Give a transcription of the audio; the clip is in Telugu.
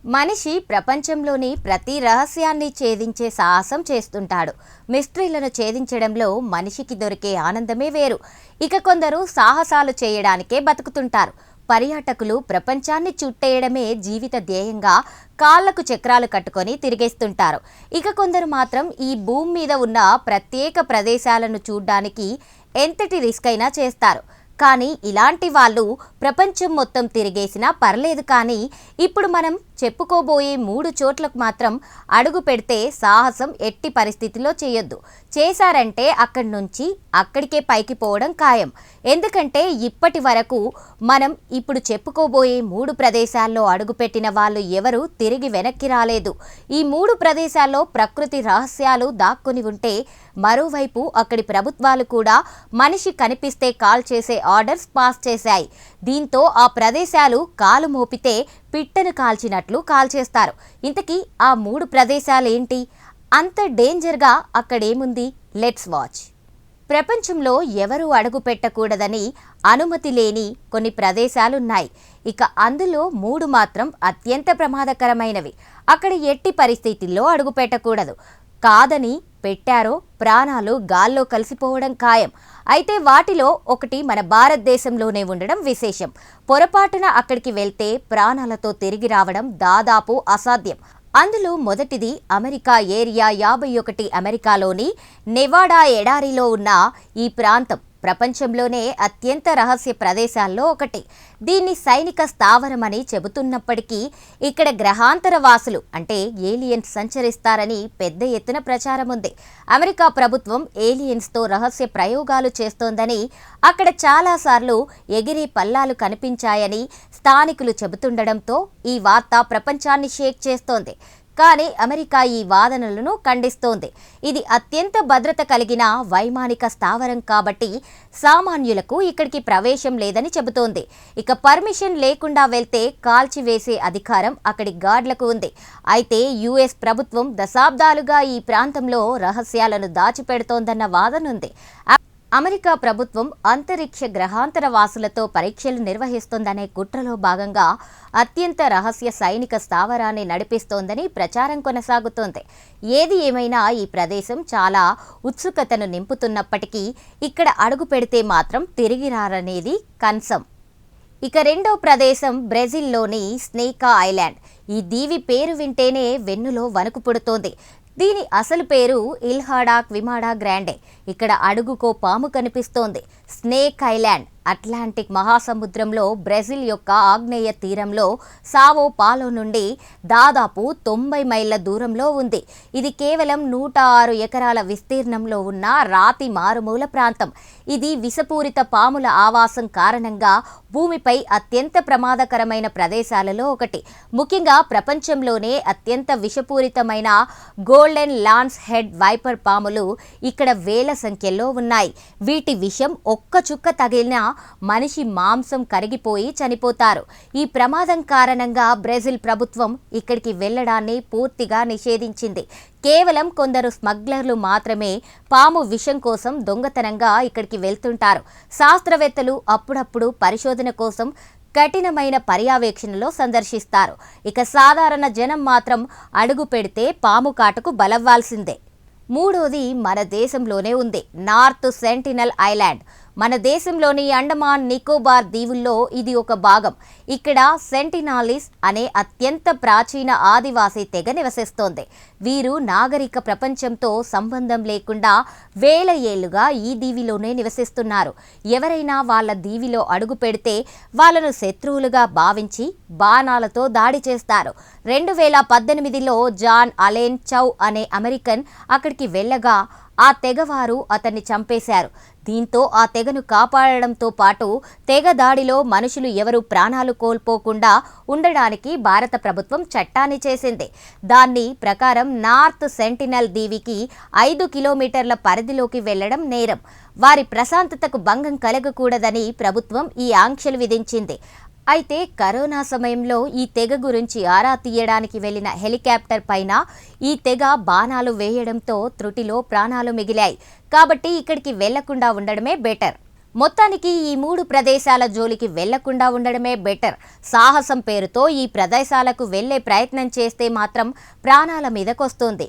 మనిషి ప్రపంచంలోని ప్రతి రహస్యాన్ని ఛేదించే సాహసం చేస్తుంటాడు. మిస్టరీలను ఛేదించడంలో మనిషికి దొరికే ఆనందమే వేరు. ఇక కొందరు సాహసాలు చేయడానికే బతుకుతుంటారు. పర్యాటకులు ప్రపంచాన్ని చుట్టేయడమే జీవిత ధ్యేయంగా కాళ్లకు చక్రాలు కట్టుకొని తిరిగేస్తుంటారు. ఇక కొందరు మాత్రం ఈ భూమి మీద ఉన్న ప్రత్యేక ప్రదేశాలను చూడ్డానికి ఎంతటి రిస్క్ అయినా చేస్తారు. కానీ ఇలాంటి వాళ్ళు ప్రపంచం మొత్తం తిరిగేసినా పర్లేదు. కానీ ఇప్పుడు మనం చెప్పుకోబోయే 3 చోట్లకు మాత్రం అడుగు పెడితే సాహసం ఎట్టి పరిస్థితిలో చేయొద్దు. చేశారంటే అక్కడి నుంచి అక్కడికే పైకి పోవడం ఖాయం. ఎందుకంటే ఇప్పటి వరకు మనం ఇప్పుడు చెప్పుకోబోయే 3 ప్రదేశాల్లో అడుగుపెట్టిన వాళ్ళు ఎవరు తిరిగి వెనక్కి రాలేదు. ఈ 3 ప్రదేశాల్లో ప్రకృతి రహస్యాలు దాక్కుని ఉంటే, మరోవైపు అక్కడి ప్రభుత్వాలు కూడా మనిషి కనిపిస్తే కాల్ చేసే ఆర్డర్స్ పాస్ చేశాయి. దీంతో ఆ ప్రదేశాలు కాలు మోపితే పిట్టను కాల్చినట్లు కాల్చేస్తారు. ఇంతకీ ఆ 3 ప్రదేశాలేంటి? అంత డేంజర్గా అక్కడేముంది? Let's watch. ప్రపంచంలో ఎవరూ అడుగు పెట్టకూడదని అనుమతి లేని కొన్ని ప్రదేశాలున్నాయి. ఇక అందులో 3 మాత్రం అత్యంత ప్రమాదకరమైనవి. అక్కడ ఎట్టి పరిస్థితుల్లో అడుగు పెట్టకూడదు. కాదని పెట్టారో ప్రాణాలు గాల్లో కలిసిపోవడం ఖాయం. అయితే వాటిలో ఒకటి మన భారతదేశంలోనే ఉండడం విశేషం. పొరపాటున అక్కడికి వెళ్తే ప్రాణాలతో తిరిగి రావడం దాదాపు అసాధ్యం. అందులో మొదటిది అమెరికా ఏరియా 51 అమెరికాలోని నెవాడా ఎడారిలో ఉన్న ఈ ప్రాంతం ప్రపంచంలోనే అత్యంత రహస్య ప్రదేశాల్లో ఒకటి. దీన్ని సైనిక స్థావరమని చెబుతున్నప్పటికీ ఇక్కడ గ్రహాంతర వాసులు అంటే ఏలియన్స్ సంచరిస్తారని పెద్ద ఎత్తున ప్రచారం ఉంది. అమెరికా ప్రభుత్వం ఏలియన్స్తో రహస్య ప్రయోగాలు చేస్తోందని, అక్కడ చాలాసార్లు ఎగిరే పల్లాలు కనిపించాయని స్థానికులు చెబుతుండడంతో ఈ వార్త ప్రపంచాన్ని షేక్ చేస్తోంది. కానీ అమెరికా ఈ వాదనలను ఖండిస్తోంది. ఇది అత్యంత భద్రత కలిగిన వైమానిక స్థావరం కాబట్టి సామాన్యులకు ఇక్కడికి ప్రవేశం లేదని చెబుతోంది. ఇక పర్మిషన్ లేకుండా వెళ్తే కాల్చివేసే అధికారం అక్కడి గార్డులకు ఉంది. అయితే యుఎస్ ప్రభుత్వం దశాబ్దాలుగా ఈ ప్రాంతంలో రహస్యాలను దాచిపెడుతోందన్న వాదన ఉంది. అమెరికా ప్రభుత్వం అంతరిక్ష గ్రహాంతర వాసులతో పరీక్షలు నిర్వహిస్తోందనే కుట్రలో భాగంగా అత్యంత రహస్య సైనిక స్థావరాన్ని నడిపిస్తోందని ప్రచారం కొనసాగుతోంది. ఏది ఏమైనా ఈ ప్రదేశం చాలా ఉత్సుకతను నింపుతున్నప్పటికీ ఇక్కడ అడుగు పెడితే మాత్రం తిరిగి రారనేది కన్ఫర్మ్. ఇక రెండో ప్రదేశం బ్రెజిల్లోని స్నేకా ఐలాండ్. ఈ దీవి పేరు వింటేనే వెన్నులో వణుకు పుడుతోంది. దీని అసలు పేరు ఇల్హాడా క్విమాడా గ్రాండే. ఇక్కడ అడుగుకో పాము కనిపిస్తోంది. స్నేక్ ఐలాండ్ అట్లాంటిక్ మహాసముద్రంలో బ్రెజిల్ యొక్క ఆగ్నేయ తీరంలో సావో పాలో నుండి దాదాపు 90 మైళ్ళ దూరంలో ఉంది. ఇది కేవలం 106 ఎకరాల విస్తీర్ణంలో ఉన్న రాతి మారుమూల ప్రాంతం. ఇది విషపూరిత పాముల ఆవాసం కారణంగా భూమిపై అత్యంత ప్రమాదకరమైన ప్రదేశాలలో ఒకటి. ముఖ్యంగా ప్రపంచంలోనే అత్యంత విషపూరితమైన గోల్డెన్ లాన్స్ హెడ్ వైపర్ పాములు ఇక్కడ వేల సంఖ్యలో ఉన్నాయి. వీటి విషం ఒక్క చుక్క తగిలినా మనిషి మాంసం కరిగిపోయి చనిపోతారు. ఈ ప్రమాదం కారణంగా బ్రెజిల్ ప్రభుత్వం ఇక్కడికి వెళ్లడాన్ని పూర్తిగా నిషేధించింది. కేవలం కొందరు స్మగ్లర్లు మాత్రమే పాము విషం కోసం దొంగతనంగా ఇక్కడికి వెళ్తుంటారు. శాస్త్రవేత్తలు అప్పుడప్పుడు పరిశోధన కోసం కఠినమైన పర్యవేక్షణలో సందర్శిస్తారు. ఇక సాధారణ జనం మాత్రం అడుగు పెడితే పాము కాటుకు బలవ్వాల్సిందే. మూడోది మన దేశంలోనే ఉంది, నార్త్ సెంటినల్ ఐలాండ్. మన దేశంలోని అండమాన్ నికోబార్ దీవుల్లో ఇది ఒక భాగం. ఇక్కడ సెంటినాలిస్ అనే అత్యంత ప్రాచీన ఆదివాసీ తెగ నివసిస్తోంది. వీరు నాగరిక ప్రపంచంతో సంబంధం లేకుండా వేల ఏళ్లుగా ఈ దీవిలోనే నివసిస్తున్నారు. ఎవరైనా వాళ్ళ దీవిలో అడుగు పెడితే వాళ్ళను శత్రువులుగా భావించి బాణాలతో దాడి చేస్తారు. 2018లో జాన్ అలెన్ చౌ అనే అమెరికన్ అక్కడికి వెళ్ళగా ఆ తెగవారు అతన్ని చంపేశారు. దీంతో ఆ తెగను కాపాడడంతో పాటు తెగ దాడిలో మనుషులు ఎవరు ప్రాణాలు కోల్పోకుండా ఉండడానికి భారత ప్రభుత్వం చట్టాన్ని చేసింది. దాని ప్రకారం నార్త్ సెంటినల్ దీవికి 5 కిలోమీటర్ల పరిధిలోకి వెళ్లడం నేరం. వారి ప్రశాంతతకు భంగం కలగకూడదని ప్రభుత్వం ఈ ఆంక్షలు విధించింది. అయితే కరోనా సమయంలో ఈ తెగ గురించి ఆరా తీయడానికి వెళ్లిన హెలికాప్టర్ పైన ఈ తెగ బాణాలు వేయడంతో త్రుటిలో ప్రాణాలు మిగిలాయి. కాబట్టి ఇక్కడికి వెళ్లకుండా ఉండడమే బెటర్. మొత్తానికి ఈ 3 ప్రదేశాల జోలికి వెళ్లకుండా ఉండడమే బెటర్. సాహసం పేరుతో ఈ ప్రదేశాలకు వెళ్లే ప్రయత్నం చేస్తే మాత్రం ప్రాణాల మీదకొస్తుంది.